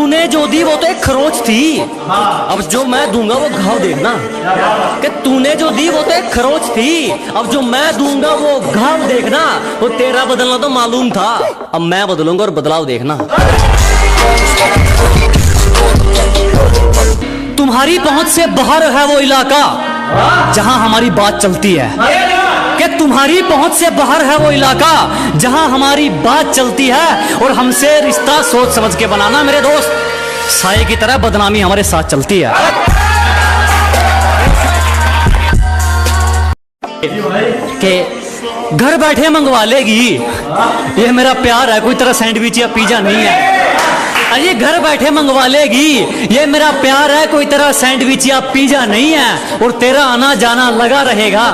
तूने जो दी वो तो एक खरोच थी, अब जो मैं दूंगा वो घाव देखना। कि तूने जो दी वो तो एक खरोच थी, अब जो मैं दूंगा वो घाव देखना। वो तेरा बदलना तो मालूम था, अब मैं बदलूंगा और बदलाव देखना। तुम्हारी पहुंच से बाहर है वो इलाका जहां हमारी बात चलती है। कि तुम्हारी पहुंच से बाहर है वो इलाका जहां हमारी बात चलती है, और हमसे रिश्ता सोच समझ के बनाना मेरे दोस्त, साये की तरह बदनामी हमारे साथ चलती है। कि घर बैठे मंगवा लेगी, ये मेरा प्यार है, कोई तरह सैंडविच या पिज्जा नहीं है। अरे घर बैठे मंगवा लेगी, ये मेरा प्यार है, कोई तरह सैंडविच या पिज्जा नहीं है। और तेरा आना जाना लगा रहेगा,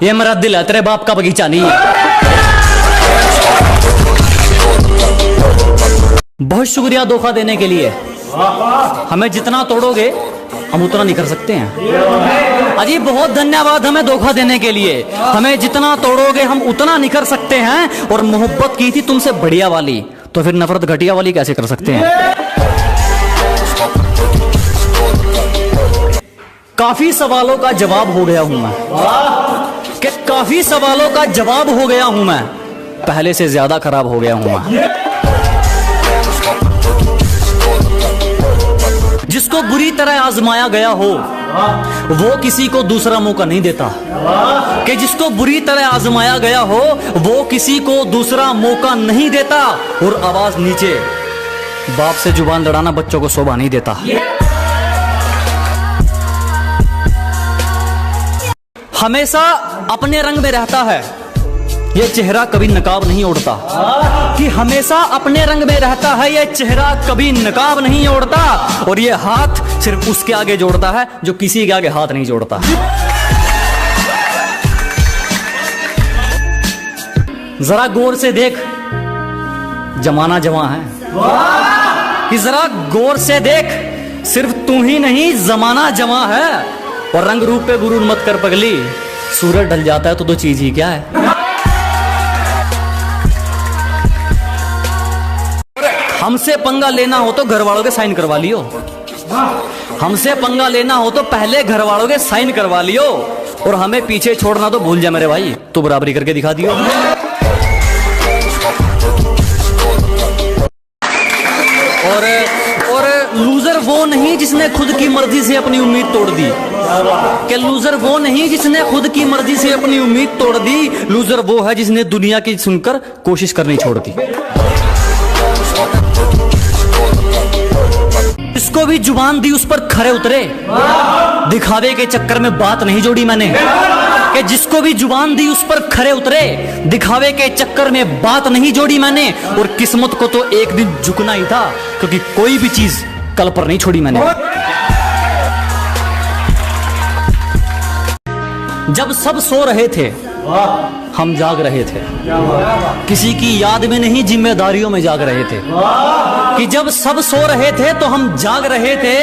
ये मेरा दिल है, तेरे बाप का बगीचा नहीं है। बहुत शुक्रिया धोखा देने के लिए। हमें जितना तोड़ोगे हम उतना नहीं कर सकते हैं। अजी बहुत धन्यवाद हमें धोखा देने के लिए। हमें जितना तोड़ोगे हम उतना नहीं कर सकते हैं। और मोहब्बत की थी तुमसे बढ़िया वाली, तो फिर नफरत घटिया वाली कैसे कर सकते हैं। काफी सवालों का जवाब हो गया हूं मैं, कि काफी सवालों का जवाब हो गया हूं मैं, पहले से ज्यादा खराब हो गया हूं मैं। जिसको बुरी तरह आजमाया गया हो वो किसी को दूसरा मौका नहीं देता। कि जिसको बुरी तरह आजमाया गया हो वो किसी को दूसरा मौका नहीं देता। और आवाज नीचे, बाप से जुबान लड़ाना बच्चों को शोभा नहीं देता। हमेशा अपने रंग में रहता है ये चेहरा, कभी नकाब नहीं ओढ़ता। कि हमेशा अपने रंग में रहता है ये चेहरा, कभी नकाब नहीं ओढ़ता। और ये हाथ सिर्फ उसके आगे जोड़ता है जो किसी के आगे हाथ नहीं जोड़ता। जरा गौर से देख, जमाना जवां है। कि जरा गौर से देख, सिर्फ तू ही नहीं जमाना जवां है। और रंग रूप पे गुरूर मत कर पगली, सूरज ढल जाता है तो दो चीज ही क्या है। हमसे पंगा लेना हो तो घर वालों के साइन करवा लियो। हमसे पंगा लेना हो तो पहले घर वालों के साइन करवा लियो। और हमें पीछे छोड़ना तो भूल जा मेरे भाई, तू बराबरी करके दिखा दियो। और लूजर वो नहीं जिसने खुद की मर्जी से अपनी उम्मीद तोड़ दी। कि लूजर वो नहीं जिसने खुद की मर्जी से अपनी उम्मीद तोड़ दी। लूजर वो है जिसने दुनिया की सुनकर कोशिश करनी छोड़ दी। जिसको भी जुबान दी उस पर खरे उतरे, दिखावे के चक्कर में बात नहीं जोड़ी मैंने। कि जिसको भी जुबान दी उस पर खरे उतरे, दिखावे के चक्कर में बात नहीं जोड़ी मैंने। और किस्मत को तो एक दिन झुकना ही था, क्योंकि कोई भी चीज कल पर नहीं छोड़ी मैंने। जब सब सो रहे थे हम जाग रहे थे, किसी की याद में नहीं जिम्मेदारियों में जाग रहे थे। कि जब सब सो रहे थे तो हम जाग रहे थे,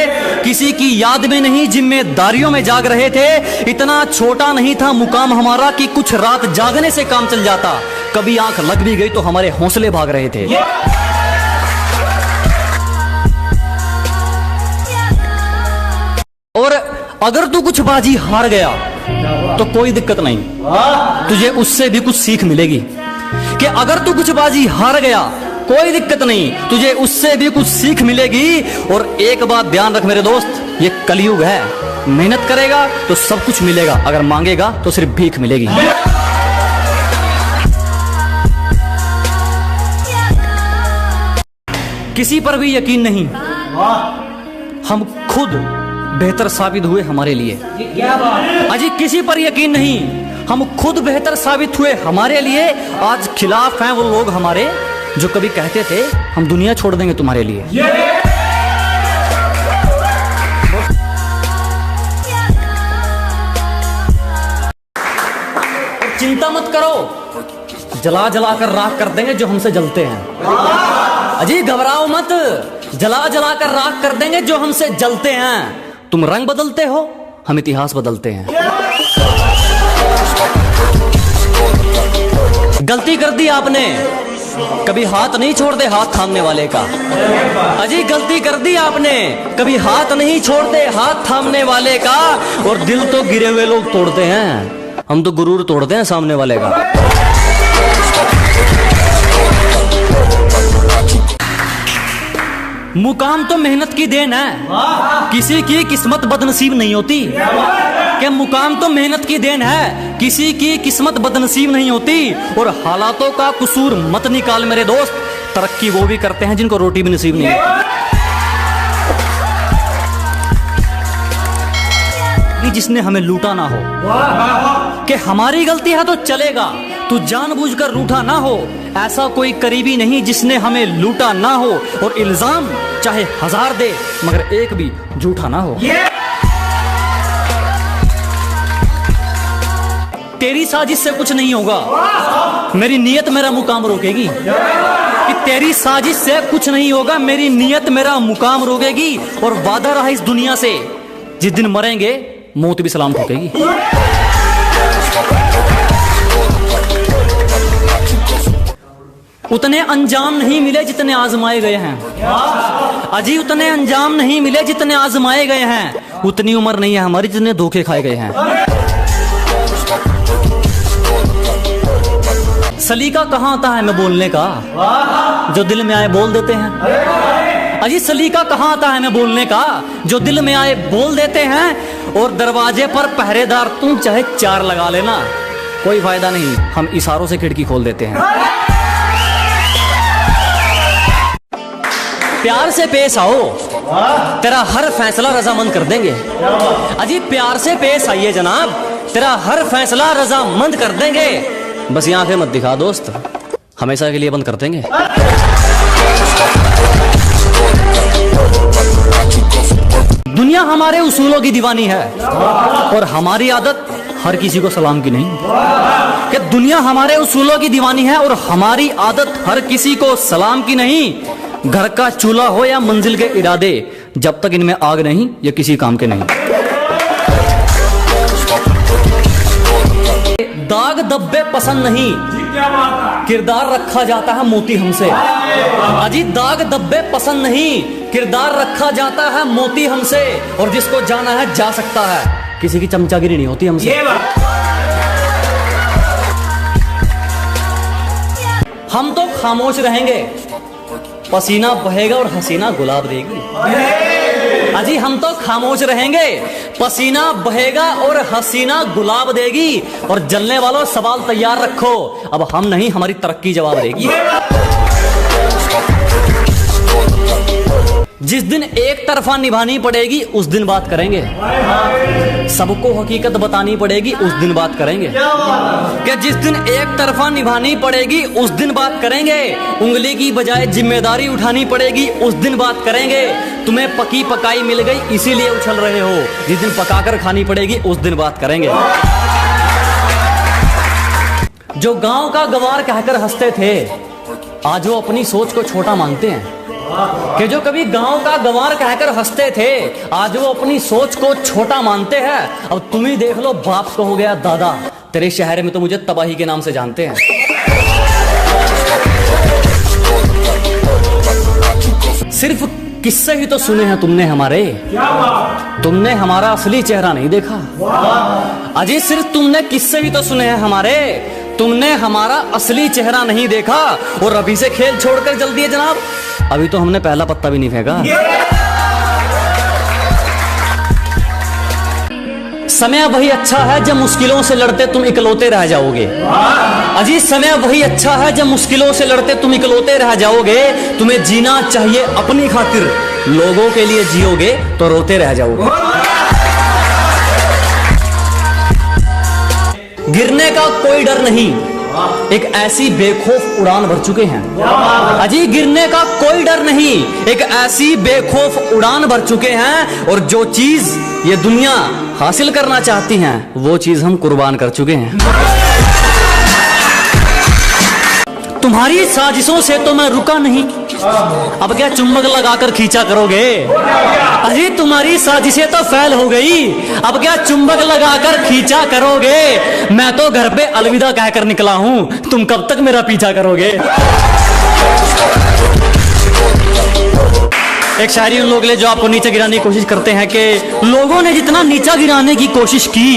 किसी की याद में नहीं जिम्मेदारियों में जाग रहे थे। इतना छोटा नहीं था मुकाम हमारा कि कुछ रात जागने से काम चल जाता। कभी आंख लग भी गई तो हमारे हौसले भाग रहे थे। और अगर तू कुछ बाजी हार गया तो कोई दिक्कत नहीं, तुझे उससे भी कुछ सीख मिलेगी। कि अगर तू कुछ बाजी हार गया कोई दिक्कत नहीं, तुझे उससे भी कुछ सीख मिलेगी। और एक बात ध्यान रख मेरे दोस्त, ये कलयुग है, मेहनत करेगा तो सब कुछ मिलेगा, अगर मांगेगा तो सिर्फ भीख मिलेगी। किसी पर भी यकीन नहीं, हम खुद बेहतर साबित हुए हमारे लिए। अजी किसी पर यकीन नहीं, हम खुद बेहतर साबित हुए हमारे लिए। आज खिलाफ हैं वो लोग हमारे जो कभी कहते थे हम दुनिया छोड़ देंगे तुम्हारे लिए। चिंता मत करो, जला जला कर राख कर देंगे जो हमसे जलते हैं। अजी घबराओ मत, जला जला कर राख कर देंगे जो हमसे जलते हैं। तुम रंग बदलते हो, हम इतिहास बदलते हैं। गलती कर दी आपने, कभी हाथ नहीं छोड़ते हाथ थामने वाले का। अजी गलती कर दी आपने, कभी हाथ नहीं छोड़ते हाथ थामने वाले का। और दिल तो गिरे हुए लोग तोड़ते हैं, हम तो गुरूर तोड़ते हैं सामने वाले का। मुकाम तो मेहनत की देन है, किसी की किस्मत बदनसीब नहीं होती। क्या मुकाम तो मेहनत की देन है, किसी की किस्मत बदनसीब नहीं होती। और हालातों का कसूर मत निकाल मेरे दोस्त, तरक्की वो भी करते हैं जिनको रोटी भी नसीब नहीं होती। जिसने हमें लूटा ना हो कि हमारी गलती है तो चलेगा, तू जानबूझकर रूठा ना हो। ऐसा कोई करीबी नहीं जिसने हमें लूटा ना हो। और इल्जाम चाहे 1000 दे मगर एक भी झूठा ना हो। तेरी साजिश से कुछ नहीं होगा, मेरी नियत मेरा मुकाम रोकेगी। कि तेरी साजिश से कुछ नहीं होगा, मेरी नियत मेरा मुकाम रोकेगी। और वादा रहा इस दुनिया से, जिस दिन मरेंगे मौत भी सलाम ठोकेगी। उतने अंजाम नहीं मिले जितने आजमाए गए हैं। अजी उतने अंजाम नहीं मिले जितने आजमाए गए हैं। उतनी उम्र नहीं है हमारी जितने धोखे खाए गए हैं। सलीका कहाँ आता है मैं बोलने का, जो दिल में आए बोल देते हैं। अजी सलीका कहाँ आता है मैं बोलने का, जो दिल में आए बोल देते हैं। और दरवाजे पर पहरेदार तुम चाहे 4 लगा लेना, कोई फायदा नहीं, हम इशारों से खिड़की खोल देते हैं। प्यार से पेश आओ, तेरा हर फैसला रजामंद कर देंगे। अजी प्यार से पेश आइए जनाब, तेरा हर फैसला रजामंद कर देंगे। बस ये आंखें मत दिखा दोस्त, हमेशा के लिए बंद कर देंगे। दुनिया हमारे उसूलों की दीवानी है और हमारी आदत हर किसी को सलाम की नहीं। कि दुनिया हमारे उसूलों की दीवानी है और हमारी आदत हर किसी को सलाम की नहीं। घर का चूल्हा हो या मंजिल के इरादे, जब तक इनमें आग नहीं ये किसी काम के नहीं। दाग धब्बे पसंद नहीं, किरदार रखा जाता है मोती हमसे। अजी दाग धब्बे पसंद नहीं, किरदार रखा जाता है मोती हमसे। और जिसको जाना है जा सकता है, किसी की चमचागिरी नहीं होती हमसे। हम तो खामोश रहेंगे, पसीना बहेगा और हसीना गुलाब देगी। अजी हम तो खामोश रहेंगे, पसीना बहेगा और हसीना गुलाब देगी। और जलने वालों सवाल तैयार रखो, अब हम नहीं हमारी तरक्की जवाब देगी। जिस दिन एक तरफा निभानी पड़ेगी उस दिन बात करेंगे। सबको हकीकत बतानी पड़ेगी उस दिन बात करेंगे। कि जिस दिन एक तरफा निभानी पड़ेगी उस दिन बात करेंगे। उंगली की बजाय जिम्मेदारी उठानी पड़ेगी उस दिन बात करेंगे। तुम्हें पकी पकाई मिल गई इसीलिए उछल रहे हो, जिस दिन पकाकर खानी पड़ेगी उस दिन बात करेंगे। जो गांव का गंवार कहकर हंसते थे आज वो अपनी सोच को छोटा मानते हैं। कि जो कभी गांव का गंवार कहकर हंसते थे आज वो अपनी सोच को छोटा मानते हैं। अब तुम ही देख लो, बाप को हो गया दादा, तेरे शहर में तो मुझे तबाही के नाम से जानते हैं। सिर्फ किस्से ही तो सुने हैं तुमने हमारे, तुमने हमारा असली चेहरा नहीं देखा। अजी सिर्फ तुमने किस्से ही तो सुने हैं हमारे, तुमने हमारा असली चेहरा नहीं देखा। और अभी से खेल छोड़कर जल्दी है जनाब, अभी तो हमने पहला पत्ता भी नहीं फेंका। समय वही अच्छा है जब मुश्किलों से लड़ते तुम इकलौते रह जाओगे। अजी समय वही अच्छा है जब मुश्किलों से लड़ते तुम इकलौते रह जाओगे। तुम्हें जीना चाहिए अपनी खातिर, लोगों के लिए जियोगे तो रोते रह जाओगे। गिरने का कोई डर नहीं, एक ऐसी बेखौफ उड़ान भर चुके हैं। अजी गिरने का कोई डर नहीं, एक ऐसी बेखौफ उड़ान भर चुके हैं। और जो चीज ये दुनिया हासिल करना चाहती हैं वो चीज हम कुर्बान कर चुके हैं। तुम्हारी साजिशों से तो मैं रुका नहीं, अब क्या चुम्बक लगाकर खींचा करोगे। अजी तुम्हारी साजिशें तो फेल हो गई, अब क्या चुम्बक लगाकर खींचा करोगे। मैं तो घर पे अलविदा कहकर निकला हूं, तुम कब तक मेरा पीछा करोगे। एक शायरी उन लोग ले जो आपको नीचे गिराने की कोशिश करते हैं कि लोगों ने जितना नीचा गिराने की कोशिश की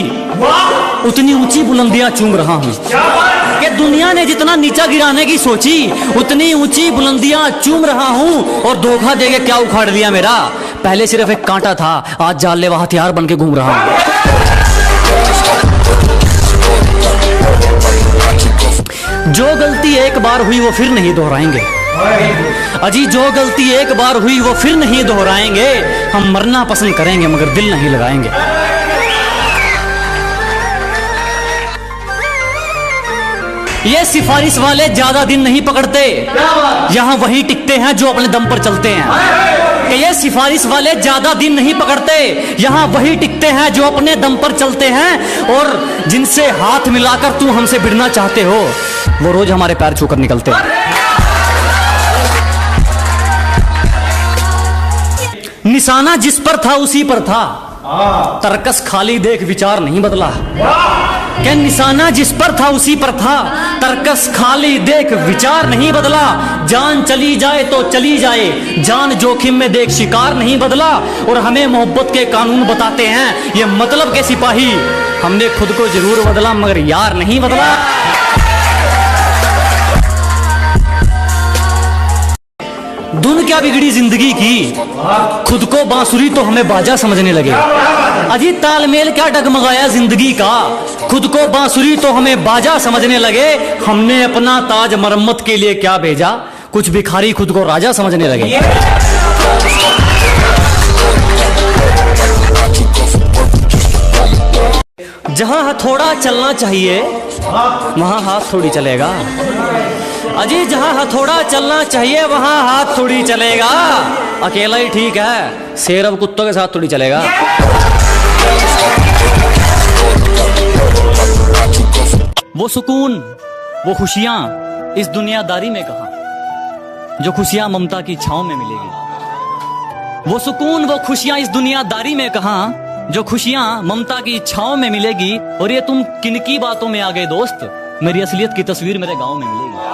उतनी ऊंची बुलंदियां चूम रहा हूं। कि दुनिया ने जितना नीचा गिराने की सोची उतनी ऊंची बुलंदियां चूम रहा हूं। और धोखा देके क्या उखाड़ लिया मेरा, पहले सिर्फ एक कांटा था, आज जानलेवा हथियार बन के घूम रहा हूं। जो गलती एक बार हुई वो फिर नहीं दोहराएंगे। अजी जो गलती एक बार हुई वो फिर नहीं दोहराएंगे। हम मरना पसंद करेंगे मगर दिल नहीं लगाएंगे। ये सिफारिश वाले ज्यादा दिन नहीं पकड़ते, यहाँ वही टिकते हैं जो अपने दम पर चलते हैं। कि ये सिफारिश वाले ज्यादा दिन नहीं पकड़ते, यहाँ वही टिकते हैं जो अपने दम पर चलते हैं। और जिनसे हाथ मिलाकर तुम हमसे भिड़ना चाहते हो वो रोज हमारे पैर छूकर निकलते हैं। निशाना जिस पर था उसी पर था, तरकस खाली देख विचार नहीं बदला। क्या निशाना जिस पर था उसी पर था, तरकस खाली देख विचार नहीं बदला। जान चली जाए तो चली जाए, जान जोखिम में देख शिकार नहीं बदला। और हमें मोहब्बत के कानून बताते हैं ये मतलब के सिपाही, हमने खुद को जरूर बदला मगर यार नहीं बदला। धुन क्या बिगड़ी जिंदगी की, खुद को बांसुरी तो हमें बाजा समझने लगे। अजी तालमेल क्या डगमगाया जिंदगी का, खुद को बांसुरी तो हमें बाजा समझने लगे। हमने अपना ताज मरम्मत के लिए क्या भेजा, कुछ भिखारी खुद को राजा समझने लगे। जहां हथौड़ा चलना चाहिए वहां हाथ थोड़ी चलेगा। अजी जहां हथौड़ा चलना चाहिए वहां हाथ थोड़ी चलेगा। अकेला ही ठीक है, शेर अब कुत्तों के साथ थोड़ी चलेगा। वो सुकून वो खुशियां इस दुनियादारी में कहां, जो खुशियां ममता की छांव में मिलेगी। वो सुकून वो खुशियां इस दुनियादारी में कहां, जो खुशियां ममता की छांव में मिलेगी। और ये तुम किनकी बातों में आ गए दोस्त, मेरी असलियत की तस्वीर मेरे गांव में मिलेगी।